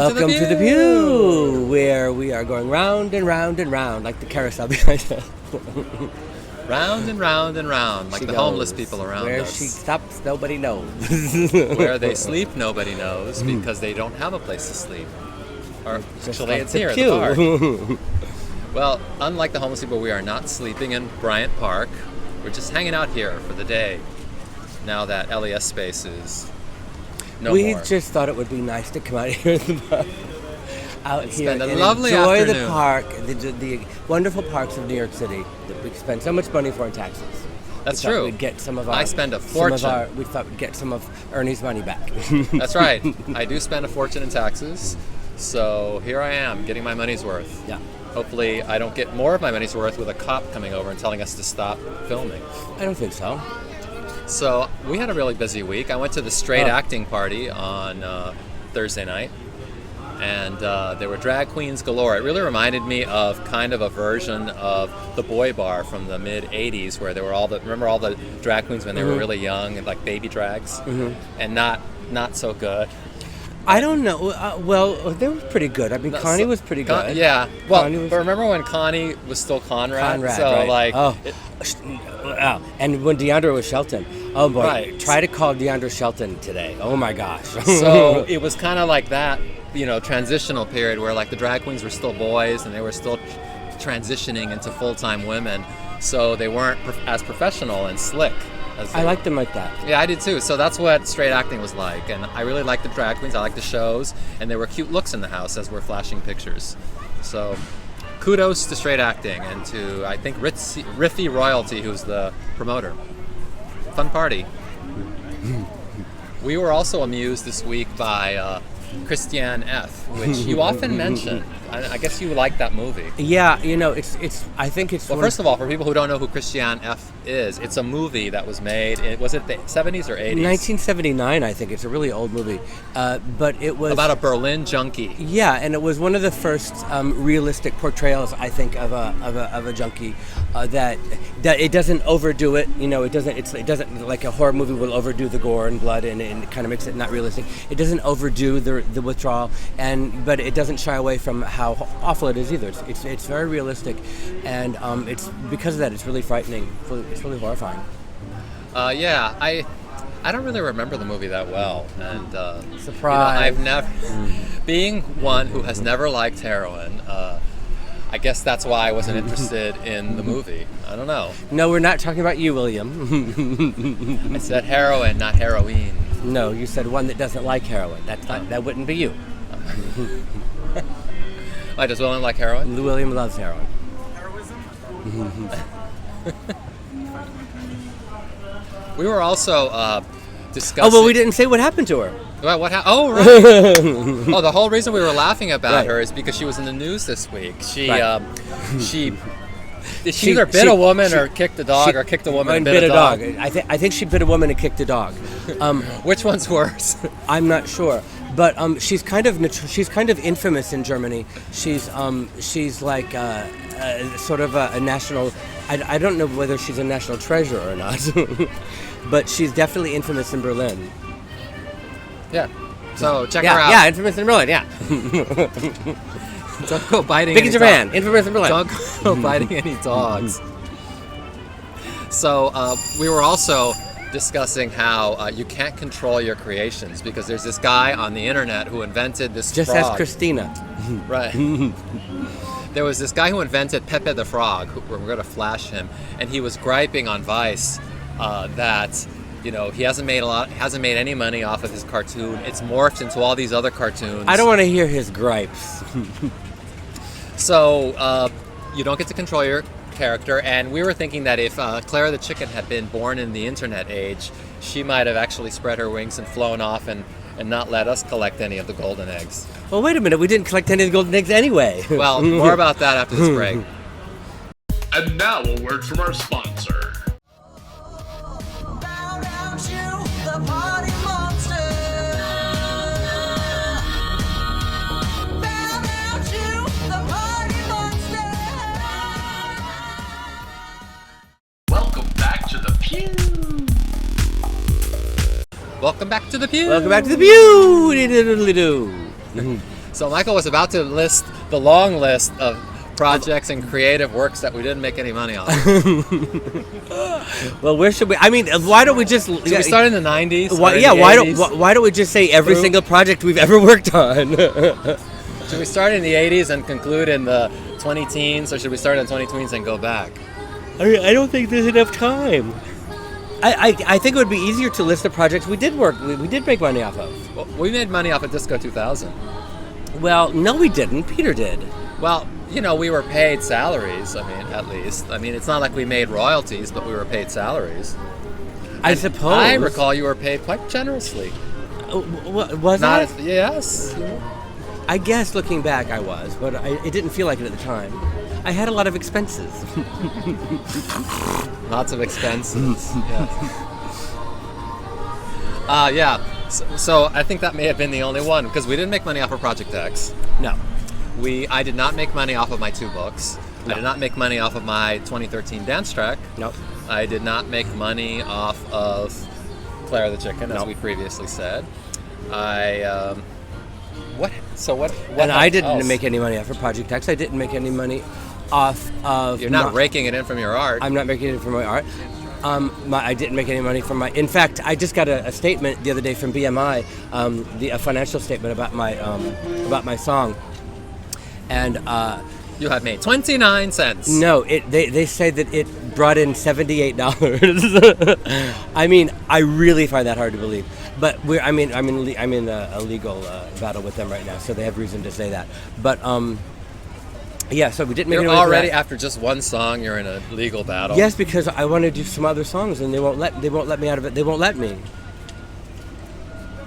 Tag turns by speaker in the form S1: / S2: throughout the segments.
S1: Welcome to the Pew, where we are going round and round and round, like the carousel behind us.
S2: Round and round and round, like the homeless people around
S1: where
S2: us.
S1: Where she stops, nobody knows.
S2: Where they sleep, nobody knows, because they don't have a place to sleep. Or actually, it's here at the park. Well, unlike the homeless people, we are not sleeping in Bryant Park. We're just hanging out here for the day, now that LES space is no
S1: we
S2: more.
S1: Just thought it would be nice to come out here in the park. Out
S2: and
S1: here
S2: spend a
S1: and
S2: lovely
S1: enjoy
S2: afternoon.
S1: the park, the wonderful parks of New York City that we spend so much money for in taxes.
S2: That's
S1: we
S2: true.
S1: We'd get some of our,
S2: I spend a fortune.
S1: We thought we'd get some of Ernie's money back.
S2: That's right. I do spend a fortune in taxes, so here I am getting my money's worth.
S1: Yeah.
S2: Hopefully, I don't get more of my money's worth with a cop coming over and telling us to stop filming.
S1: I don't think so.
S2: So we had a really busy week. I went to the straight acting party on Thursday night, and there were drag queens galore. It really reminded me of kind of a version of the boy bar from the mid '80s, where there were all the drag queens when they were really young and like baby drags, and not so good.
S1: I don't know. Well, they were pretty good. I mean, Connie was pretty good.
S2: Yeah. Well, but remember when Connie was still Conrad? So
S1: right.
S2: like,
S1: and when Deandra was Shelton. Oh boy!
S2: Right.
S1: Try to call Deandra Shelton today. Oh my gosh!
S2: So it was kind of like that, transitional period where like the drag queens were still boys and they were still transitioning into full-time women, so they weren't as professional and slick.
S1: I liked them like that.
S2: Yeah, I did too. So that's what straight acting was like, and I really liked the drag queens. I liked the shows, and there were cute looks in the house as we're flashing pictures. So kudos to straight acting and to, I think, Riffy Royalty, who's the promoter. Fun party. We were also amused this week by Christiane F, which you often mention. I guess you like that movie.
S1: Yeah, it's. I think it's.
S2: Well, first of all, for people who don't know who Christiane F is, it's a movie that was made. Was it the 70s or 80s?
S1: 1979, I think. It's a really old movie, but it was
S2: about a Berlin junkie.
S1: Yeah, and it was one of the first realistic portrayals, I think, of a junkie. That it doesn't overdo it. It doesn't like a horror movie will overdo the gore and blood, and it kind of makes it not realistic. It doesn't overdo the withdrawal, but it doesn't shy away from how awful it is either. It's very realistic, and it's because of that it's really frightening. It's really horrifying.
S2: Yeah, I don't really remember the movie that well, and
S1: surprise.
S2: I've never, being one who has never liked heroin. I guess that's why I wasn't interested in the movie. I don't know.
S1: No, we're not talking about you, William.
S2: I said heroin, not heroin.
S1: No, you said one that doesn't like heroin. That wouldn't be you.
S2: Why, does William like heroin?
S1: William loves heroin.
S3: Heroism?
S2: We were also discussing...
S1: Oh, well, we didn't say what happened to her.
S2: Well, what happened? Oh, right. Oh, the whole reason we were laughing about her is because she was in the news this week. She either bit a woman or kicked a dog, or kicked a woman and bit a dog.
S1: I think she bit a woman and kicked a dog.
S2: Which one's worse?
S1: I'm not sure, but she's kind of infamous in Germany. She's like sort of a national. I don't know whether she's a national treasure or not, but she's definitely infamous in Berlin.
S2: Yeah. So check her out.
S1: Yeah, infamous in Berlin. Yeah.
S2: Don't go biting.
S1: Big in Japan. Infamous in Berlin.
S2: Don't go biting any dogs. So we were also discussing how you can't control your creations because there's this guy on the internet who invented this
S1: Just
S2: frog.
S1: ask Christina.
S2: Right. There was this guy who invented Pepe the Frog. We're going to flash him, and he was griping on Vice that he hasn't made any money off of his cartoon. It's morphed into all these other cartoons.
S1: I don't want to hear his gripes.
S2: So you don't get to control your character, and we were thinking that if Clara the chicken had been born in the internet age, she might have actually spread her wings and flown off and not let us collect any of the golden eggs.
S1: Well, wait a minute. We didn't collect any of the golden eggs anyway.
S2: Well, more about that after this break.
S3: And now a word from our sponsor. Welcome back to the Pew.
S2: Welcome back to the Pew.
S1: Welcome back to the Pew.
S2: So Michael was about to list the long list of projects and creative works that we didn't make any money on.
S1: Well, where should we? I mean, why don't we just?
S2: Should we start in the 90s?
S1: Why don't we just say every single project we've ever worked on?
S2: Should we start in the 80s and conclude in the 20 teens, or should we start in the 20 teens and go back?
S1: I don't think there's enough time. I think it would be easier to list the projects we did make money off of.
S2: Well, we made money off of Disco 2000.
S1: Well, no, we didn't. Peter did.
S2: Well, we were paid salaries, at least. It's not like we made royalties, but we were paid salaries.
S1: I suppose.
S2: I recall you were paid quite generously.
S1: Was I?
S2: Yes.
S1: I guess looking back I was, but it didn't feel like it at the time. I had a lot of expenses.
S2: Lots of expenses. Yeah. So I think that may have been the only one, because we didn't make money off of Project X.
S1: No.
S2: I did not make money off of my 2 books. No. I did not make money off of my 2013 dance track.
S1: Nope.
S2: I did not make money off of Clara the Chicken, as we previously said. What?
S1: And I didn't
S2: else?
S1: make any money off of Project X. I didn't make any money off of...
S2: You're not raking it in from your art.
S1: I'm not making it in from my art. I didn't make any money from my... In fact, I just got a statement the other day from BMI, a financial statement about my song. And...
S2: you have made 29 cents.
S1: No, they say that it brought in $78. I mean, I really find that hard to believe. But I'm in a legal battle with them right now, so they have reason to say that. But yeah, so we didn't make any money.
S2: You're already, after just one song, you're in a legal battle.
S1: Yes, because I want to do some other songs, and they won't let me out of it. They won't let me.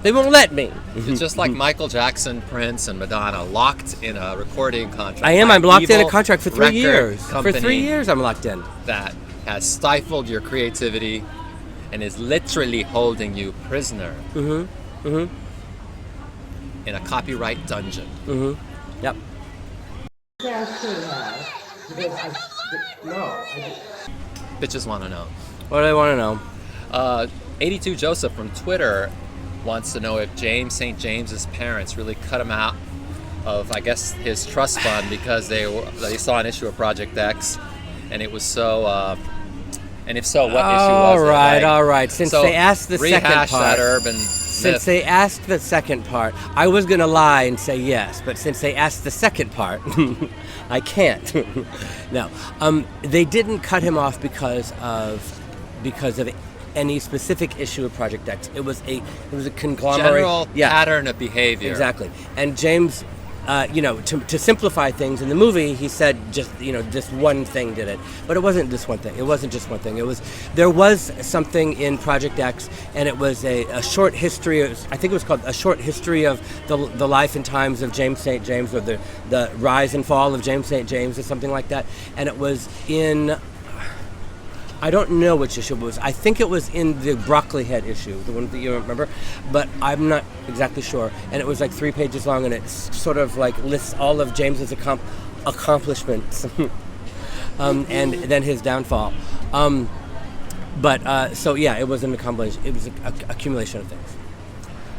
S2: It's just like Michael Jackson, Prince, and Madonna, locked in a recording contract.
S1: I'm locked in a contract for 3 years. For 3
S2: company
S1: years, I'm locked in.
S2: That has stifled your creativity and is literally holding you prisoner. In a copyright dungeon.
S1: Yep.
S2: Bitches want to know.
S1: What do they want to know?
S2: 82 Joseph from Twitter wants to know if James St. James's parents really cut him out of, I guess, his trust fund because they saw an issue of Project X, and it was so. And if so, what issue was it?
S1: All right. Since they asked the second part,
S2: that urban
S1: since they asked the second part, I was gonna lie and say yes, but since they asked the second part, I can't. No, they didn't cut him off because of any specific issue of Project X. It was a conglomerate
S2: general pattern of behavior.
S1: Exactly. And James, to simplify things in the movie, he said just one thing did it, but it wasn't just one thing. It wasn't just one thing. There was something in Project X, and it was a short history. I think it was called A Short History of the Life and Times of James St. James, or the Rise and Fall of James St. James, or something like that. And it was in... I don't know which issue it was. I think it was in the Broccoli Head issue, the one that you remember, but I'm not exactly sure. And it was like 3 pages long, and it sort of like lists all of James's accomplishments, and then his downfall. So yeah, it was an accomplishment. It was an accumulation of things.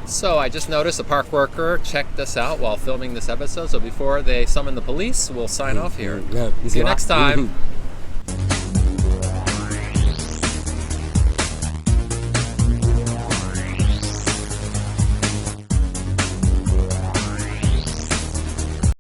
S2: So I just noticed a park worker checked us out while filming this episode. So before they summon the police, we'll sign off here.
S1: Yeah.
S2: See you next time.